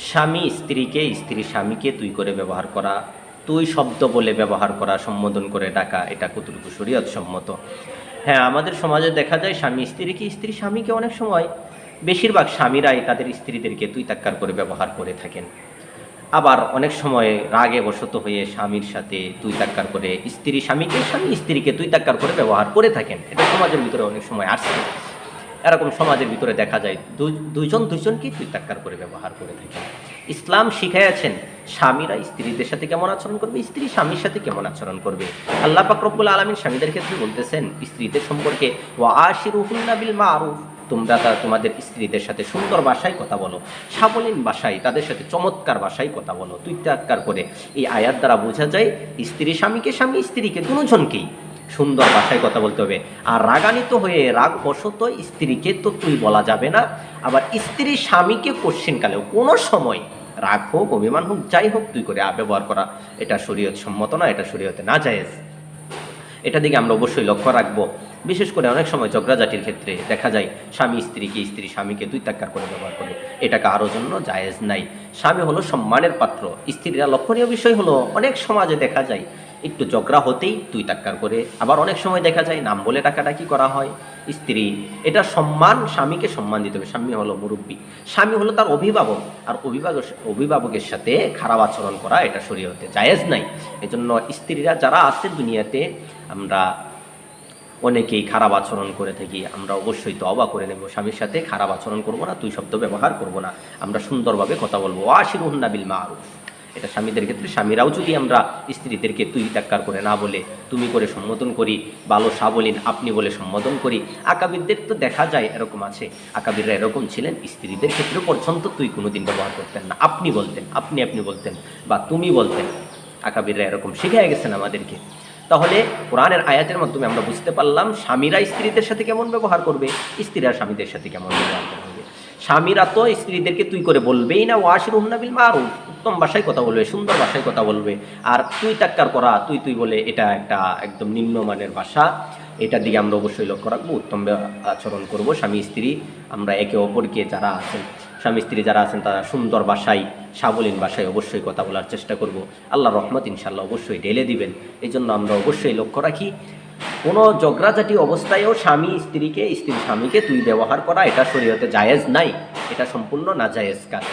স্বামী স্ত্রীকে, স্ত্রী স্বামীকে তুই করে ব্যবহার করা, তুই শব্দ বলে ব্যবহার করা, সম্বোধন করে ডাকা, এটা কতটুকু শরীয়ত সম্মত? হ্যাঁ, আমাদের সমাজে দেখা যায় স্বামী স্ত্রীকে, স্ত্রী স্বামীকে অনেক সময়, বেশিরভাগ স্বামীরাই তাদের স্ত্রীদেরকে তুই তাক্কার করে ব্যবহার করে থাকেন। আবার অনেক সময় রাগে বশত হয়ে স্বামীর সাথে তুই তাক্কার করে, স্ত্রী স্বামীকে, স্বামী স্ত্রীকে তুই তাক্কার করে ব্যবহার করে থাকেন। এটা সমাজের ভিতরে অনেক সময় আসছে। এরকম সমাজের ভিতরে দেখা যায় দুইজন দুইজনকেই তুই তাক্কার করে ব্যবহার করে থাকেন। ইসলাম শিখাইয়াছেন স্বামীরা স্ত্রীদের সাথে কেমন আচরণ করবে, স্ত্রী স্বামীর সাথে কেমন আচরণ করবে। আল্লাহ পাক রব্বুল আলামিন স্বামীদের ক্ষেত্রে বলতেছেন স্ত্রীদের সম্পর্কে, ওয়া আশিরুহুন্না বিল মারুফ, তোমরা তোমাদের স্ত্রীদের সাথে সুন্দর ভাষায় কথা বলো, সাবলীন ভাষায়, তাদের সাথে চমৎকার ভাষায় কথা বলো, তুই তাক্কার করে। এই আয়াত দ্বারা বোঝা যায় স্ত্রী স্বামীকে, স্বামী স্ত্রীকে, দুজনকেই সুন্দর ভাষায় কথা বলতে হবে। আর রাগান্বিত হয়ে রাগবশত স্ত্রীকে তো তুই বলা যাবে না। আবার স্ত্রী স্বামীকে কোশ্চিনকালেও কোনো সময় রাগ হোক, অভিমান হোক, যাই হোক, তুই করে ব্যবহার করা, এটা শরীয়ত সম্মত না, এটা শরীয়তে না জায়েজ। এটা দিকে আমরা অবশ্যই লক্ষ্য রাখবো। বিশেষ করে অনেক সময় ঝগড়াঝাটির ক্ষেত্রে দেখা যায় স্বামী স্ত্রীকে, স্ত্রী স্বামীকে দুই তাক্কার করে ব্যবহার করে, এটা কারো জন্য জায়েজ নাই। স্বামী হলো সম্মানের পাত্র, স্ত্রীরা লক্ষণীয় বিষয় হলো অনেক সমাজে দেখা যায় একটু ঝগড়া হতেই তুই তাক্কার করে। আবার অনেক সময় দেখা যায় নাম বলে ডাকাডাকি করা হয় স্ত্রী। এটা সম্মান, স্বামীকে সম্মান দিতে হবে। স্বামী হলো মুরব্বী, স্বামী হলো তার অভিভাবক, আর অভিভাবকের সাথে খারাপ আচরণ করা এটা শরীয়তে জায়েজ নাই। এজন্য স্ত্রীরা যারা আছে দুনিয়াতে, আমরা অনেকেই খারাপ আচরণ করে থাকি, আমরা অবশ্যই তওবা করে নেব, স্বামীর সাথে খারাপ আচরণ করব না, তুই শব্দ ব্যবহার করব না, আমরা সুন্দরভাবে কথা বলবো। ওয়াশিরুহুন্না বিল মারুফ, এটা স্বামীদের ক্ষেত্রে। স্বামীরাও যদি আমরা স্ত্রীদেরকে তুই তাক্কার করে না বলে তুমি করে সম্বোধন করি, ভালো সাবলীন আপনি বলে সম্বোধন করি। আকাবিরদের তো দেখা যায় এরকম আছে, আকাবিররা এরকম ছিলেন, স্ত্রীদের ক্ষেত্রে পর্যন্ত তুই কোনোদিন ব্যবহার করতেন না, আপনি বলতেন, আপনি বলতেন বা তুমি বলতেন। আকাবিররা এরকম শিখিয়ে গেছেন আমাদেরকে। তাহলে কোরআনের আয়াতের মাধ্যমে আমরা বুঝতে পারলাম স্বামীরা স্ত্রীদের সাথে কেমন ব্যবহার করবে, স্ত্রীরা স্বামীদের সাথে কেমন ব্যবহার করবে। স্বামীরা তো স্ত্রীদেরকে তুই করে বলবেই না, ওয়াশিরুহুন্না বিল মারুফ, উত্তম ভাষায় কথা বলবে, সুন্দর ভাষায় কথা বলবে। আর তুই তাক্কার করা, তুই বলে, এটা একটা একদম নিম্নমানের ভাষা। এটার দিকে আমরা অবশ্যই লক্ষ্য রাখবো, উত্তম আচরণ করব। স্বামী স্ত্রী আমরা একে অপরকে, যারা আছেন স্বামী স্ত্রী যারা আছেন, তারা সুন্দর ভাষায়, সাবলীন ভাষায় অবশ্যই কথা বলার চেষ্টা করব। আল্লাহর রহমত ইনশাআল্লাহ অবশ্যই ঢেলে দিবেন। এই জন্য আমরা অবশ্যই লক্ষ্য রাখি কোনো ঝগড়াঝাটি অবস্থায়ও স্বামী স্ত্রীকে, স্ত্রী স্বামীকে তুই ব্যবহার করা, এটা শরীয়তে জায়েজ নাই, এটা সম্পূর্ণ নাজায়েজ কাজ।